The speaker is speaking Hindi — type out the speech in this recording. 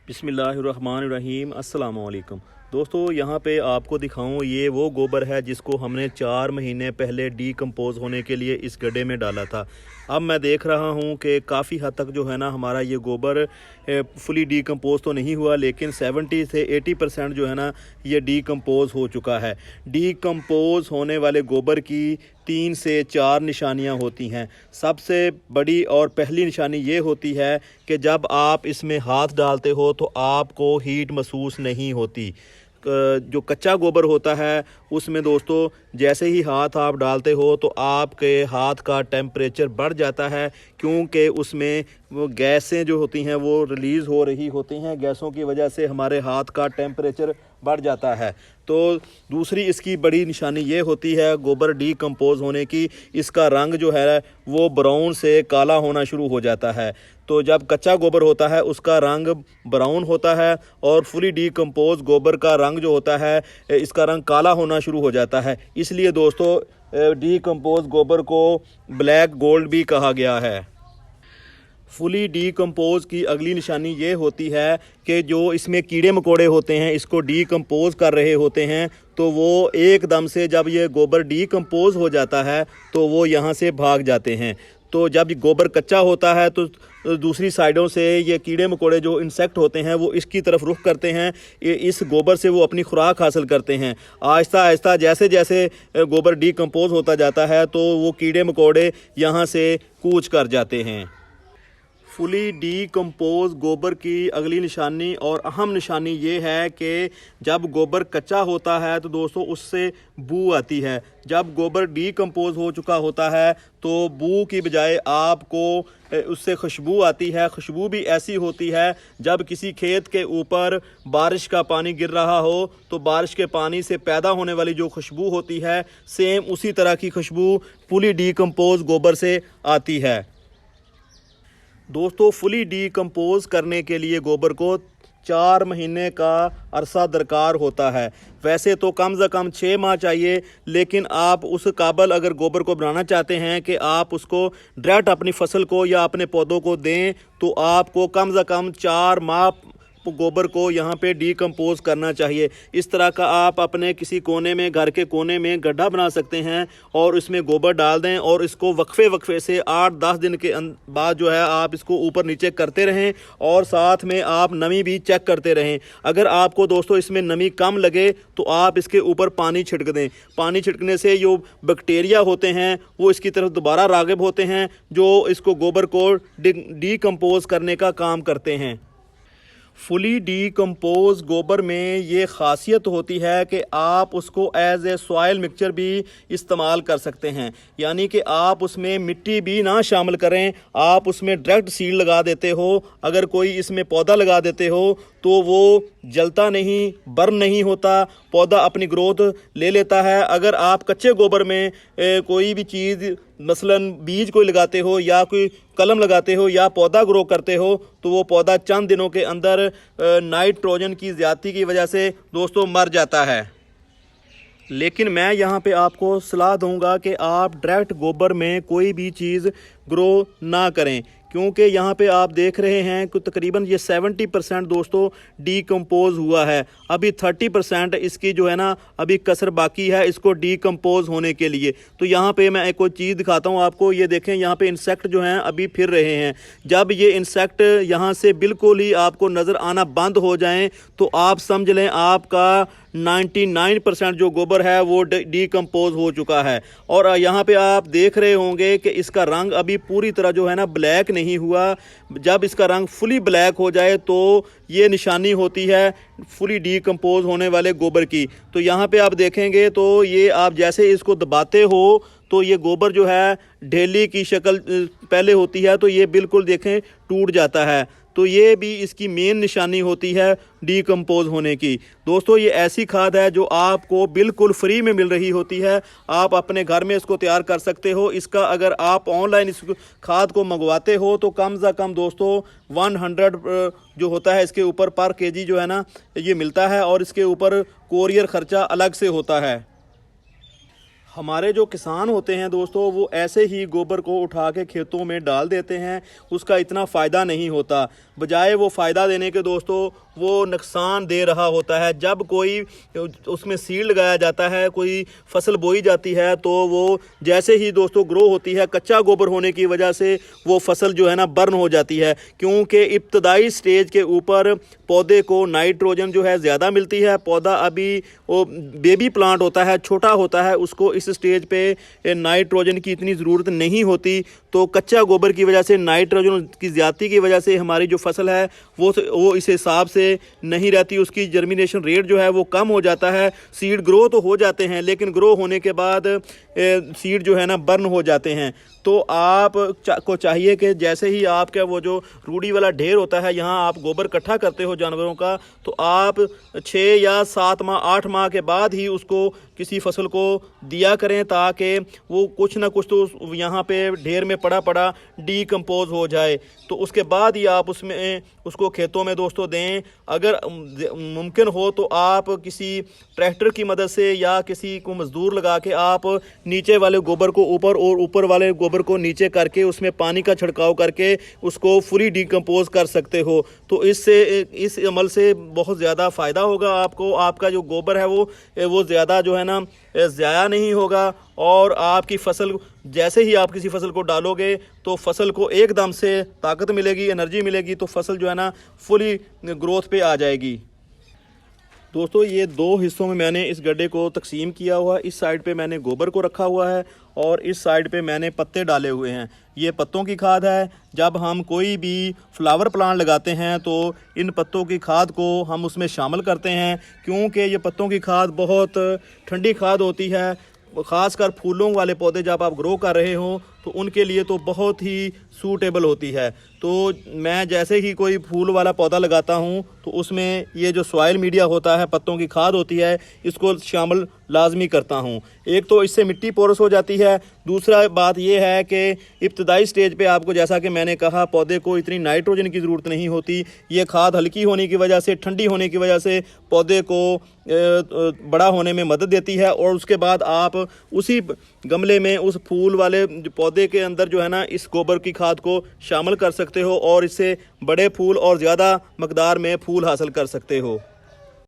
बिस्मिल्लाहिर्रहमानिर्रहीम अस्सलाम वालेकुम दोस्तों, यहाँ पे आपको दिखाऊं ये वो गोबर है जिसको हमने 4 महीने पहले डीकम्पोज़ होने के लिए इस गड्ढे में डाला था। अब मैं देख रहा हूँ कि काफ़ी हद तक जो है ना हमारा ये गोबर फुली डीकम्पोज़ तो नहीं हुआ, लेकिन 70 से 80% जो है ना ये डीकम्पोज़ हो चुका है। डीकम्पोज़ होने वाले गोबर की 3 से 4 निशानियां होती हैं। सबसे बड़ी और पहली निशानी ये होती है कि जब आप इसमें हाथ डालते हो तो आपको हीट महसूस नहीं होती। जो कच्चा गोबर होता है उसमें दोस्तों जैसे ही हाथ आप डालते हो तो आपके हाथ का टेम्परेचर बढ़ जाता है, क्योंकि उसमें वो गैसें जो होती हैं वो रिलीज़ हो रही होती हैं। गैसों की वजह से हमारे हाथ का टेम्परेचर बढ़ जाता है। तो दूसरी इसकी बड़ी निशानी ये होती है गोबर डीकम्पोज़ होने की, इसका रंग जो है वो ब्राउन से काला होना शुरू हो जाता है। तो जब कच्चा गोबर होता है उसका रंग ब्राउन होता है और फुली डीकम्पोज़ गोबर का रंग जो होता है इसका रंग काला होना शुरू हो जाता है। इसलिए दोस्तों डीकम्पोज़ गोबर को ब्लैक गोल्ड भी कहा गया है। फुली डीकम्पोज़ की अगली निशानी ये होती है कि जो इसमें कीड़े मकोड़े होते हैं इसको डीकम्पोज़ कर रहे होते हैं, तो वो एकदम से जब ये गोबर डीकम्पोज़ हो जाता है तो वो यहाँ से भाग जाते हैं। तो जब गोबर कच्चा होता है तो दूसरी साइडों से ये कीड़े मकोड़े जो इंसेक्ट होते हैं वो इसकी तरफ रुख करते हैं, इस गोबर से वो अपनी खुराक हासिल करते हैं। आहिस्ता आहिस्ता जैसे जैसे गोबर डीकम्पोज़ होता जाता है तो वो कीड़े मकोड़े यहाँ से कूच कर जाते हैं। फुली डीकम्पोज़ गोबर की अगली निशानी और अहम निशानी ये है कि जब गोबर कच्चा होता है तो दोस्तों उससे बू आती है। जब गोबर डीकम्पोज़ हो चुका होता है तो बू की बजाय आपको उससे खुशबू आती है। खुशबू भी ऐसी होती है जब किसी खेत के ऊपर बारिश का पानी गिर रहा हो तो बारिश के पानी से पैदा होने वाली जो खुशबू होती है सेम उसी तरह की खुशबू फुली डीकम्पोज़ गोबर से आती है। दोस्तों फुली डीकम्पोज़ करने के लिए गोबर को 4 महीने का अरसा दरकार होता है। वैसे तो कम से कम 6 माह चाहिए, लेकिन आप उस काबल अगर गोबर को बनाना चाहते हैं कि आप उसको डायरेक्ट अपनी फसल को या अपने पौधों को दें तो आपको कम से कम 4 माह गोबर को यहाँ पे डीकम्पोज़ करना चाहिए। इस तरह का आप अपने किसी कोने में, घर के कोने में गड्ढा बना सकते हैं और इसमें गोबर डाल दें और इसको वक्फे से 8-10 दिन के बाद जो है आप इसको ऊपर नीचे करते रहें और साथ में आप नमी भी चेक करते रहें। अगर आपको दोस्तों इसमें नमी कम लगे तो आप इसके ऊपर पानी छिड़क दें। पानी छिड़कने से जो बैक्टीरिया होते हैं वो इसकी तरफ दोबारा राग़िब होते हैं जो इसको गोबर को डीकम्पोज़ करने का काम करते हैं। फुली डीकम्पोज़ गोबर में ये ख़ासियत होती है कि आप उसको एज ए सॉइल मिक्सचर भी इस्तेमाल कर सकते हैं, यानी कि आप उसमें मिट्टी भी ना शामिल करें, आप उसमें डायरेक्ट सीड लगा देते हो। अगर कोई इसमें पौधा लगा देते हो तो वो जलता नहीं, बर्न नहीं होता, पौधा अपनी ग्रोथ ले लेता है। अगर आप कच्चे गोबर में कोई भी चीज़ मसलन बीज कोई लगाते हो या कोई कलम लगाते हो या पौधा ग्रो करते हो तो वो पौधा चंद दिनों के अंदर नाइट्रोजन की ज़्यादती की वजह से दोस्तों मर जाता है। लेकिन मैं यहाँ पे आपको सलाह दूंगा कि आप डायरेक्ट गोबर में कोई भी चीज़ ग्रो ना करें, क्योंकि यहाँ पे आप देख रहे हैं कि तकरीबन ये 70% दोस्तों डीकम्पोज़ हुआ है। अभी 30% इसकी जो है ना अभी कसर बाकी है इसको डीकम्पोज़ होने के लिए। तो यहाँ पे मैं एक कोई चीज़ दिखाता हूँ आपको। ये देखें यहाँ पे इंसेक्ट जो हैं अभी फिर रहे हैं। जब ये इंसेक्ट यहाँ से बिल्कुल ही आपको नज़र आना बंद हो जाएँ तो आप समझ लें आपका 99% जो गोबर है वो डीकम्पोज़ हो चुका है। और यहाँ पे आप देख रहे होंगे कि इसका रंग अभी पूरी तरह जो है ना ब्लैक नहीं हुआ। जब इसका रंग फुली ब्लैक हो जाए तो ये निशानी होती है फुली डीकम्पोज़ होने वाले गोबर की। तो यहाँ पे आप देखेंगे तो ये आप जैसे इसको दबाते हो तो ये गोबर जो है ढेली की शक्ल पहले होती है तो ये बिल्कुल देखें टूट जाता है। तो ये भी इसकी मेन निशानी होती है डीकम्पोज़ होने की। दोस्तों ये ऐसी खाद है जो आपको बिल्कुल फ्री में मिल रही होती है, आप अपने घर में इसको तैयार कर सकते हो। इसका अगर आप ऑनलाइन इस खाद को मंगवाते हो तो कम से कम दोस्तों 100 जो होता है इसके ऊपर पर केजी जो है ना ये मिलता है और इसके ऊपर कोरियर ख़र्चा अलग से होता है। हमारे जो किसान होते हैं दोस्तों, वो ऐसे ही गोबर को उठा के खेतों में डाल देते हैं, उसका इतना फ़ायदा नहीं होता। बजाय वो फ़ायदा देने के दोस्तों, वो नुकसान दे रहा होता है। जब कोई उसमें सीड लगाया जाता है, कोई फसल बोई जाती है, तो वो जैसे ही दोस्तों ग्रो होती है, कच्चा गोबर होने की वजह से वो फसल जो है ना बर्न हो जाती है, क्योंकि इब्तदाई स्टेज के ऊपर पौधे को नाइट्रोजन जो है ज़्यादा मिलती है। पौधा अभी वो बेबी प्लांट होता है, छोटा होता है, उसको इस स्टेज पे नाइट्रोजन की इतनी ज़रूरत नहीं होती। तो कच्चा गोबर की वजह से, नाइट्रोजन की ज़्यादती की वजह से हमारी जो फसल है वो इस हिसाब से नहीं रहती। उसकी जर्मिनेशन रेट जो है वो कम हो जाता है। सीड ग्रो तो हो जाते हैं, लेकिन ग्रो होने के बाद सीड जो है ना बर्न हो जाते हैं। तो आप को चाहिए कि जैसे ही आपका वो जो रूढ़ी वाला ढेर होता है, यहाँ आप गोबर इकट्ठा करते हो जानवरों का, तो आप 6 या 7 माह 8 माह के बाद ही उसको किसी फसल को दिया करें, ताकि वो कुछ ना कुछ तो यहाँ पे ढेर में पड़ा पड़ा डीकम्पोज हो जाए। तो उसके बाद ही आप उसको खेतों में दोस्तों दें। अगर मुमकिन हो तो आप किसी ट्रैक्टर की मदद से या किसी को मज़दूर लगा के आप नीचे वाले गोबर को ऊपर और ऊपर वाले गोबर को नीचे करके उसमें पानी का छिड़काव करके उसको फुली डीकम्पोज कर सकते हो। तो इस अमल से बहुत ज़्यादा फ़ायदा होगा आपको। आपका जो गोबर है वो ज़्यादा जो है ना ज़ाया नहीं होगा, और आपकी फसल, जैसे ही आप किसी फसल को डालोगे तो फसल को एकदम से ताकत मिलेगी, एनर्जी मिलेगी, तो फसल जो है ना फुली ग्रोथ पे आ जाएगी। दोस्तों, ये 2 हिस्सों में मैंने इस गड्ढे को तकसीम किया हुआ है। इस साइड पे मैंने गोबर को रखा हुआ है और इस साइड पे मैंने पत्ते डाले हुए हैं। ये पत्तों की खाद है। जब हम कोई भी फ्लावर प्लांट लगाते हैं तो इन पत्तों की खाद को हम उसमें शामिल करते हैं, क्योंकि ये पत्तों की खाद बहुत ठंडी खाद होती है। ख़ासकर फूलों वाले पौधे जब आप ग्रो कर रहे हो तो उनके लिए तो बहुत ही सूटेबल होती है। तो मैं जैसे ही कोई फूल वाला पौधा लगाता हूँ तो उसमें ये जो सॉइल मीडिया होता है, पत्तों की खाद होती है, इसको शामिल लाजमी करता हूँ। एक तो इससे मिट्टी पोरस हो जाती है। दूसरा बात यह है कि इब्तदाई स्टेज पे आपको, जैसा कि मैंने कहा, पौधे को इतनी नाइट्रोजन की ज़रूरत नहीं होती। ये खाद हल्की होने की वजह से, ठंडी होने की वजह से पौधे को बड़ा होने में मदद देती है। और उसके बाद आप उसी गमले में उस फूल वाले पौधे के अंदर जो है ना इस गोबर की खाद को शामिल कर सकते हो और इससे बड़े फूल और ज़्यादा मकदार में फूल हासिल कर सकते हो।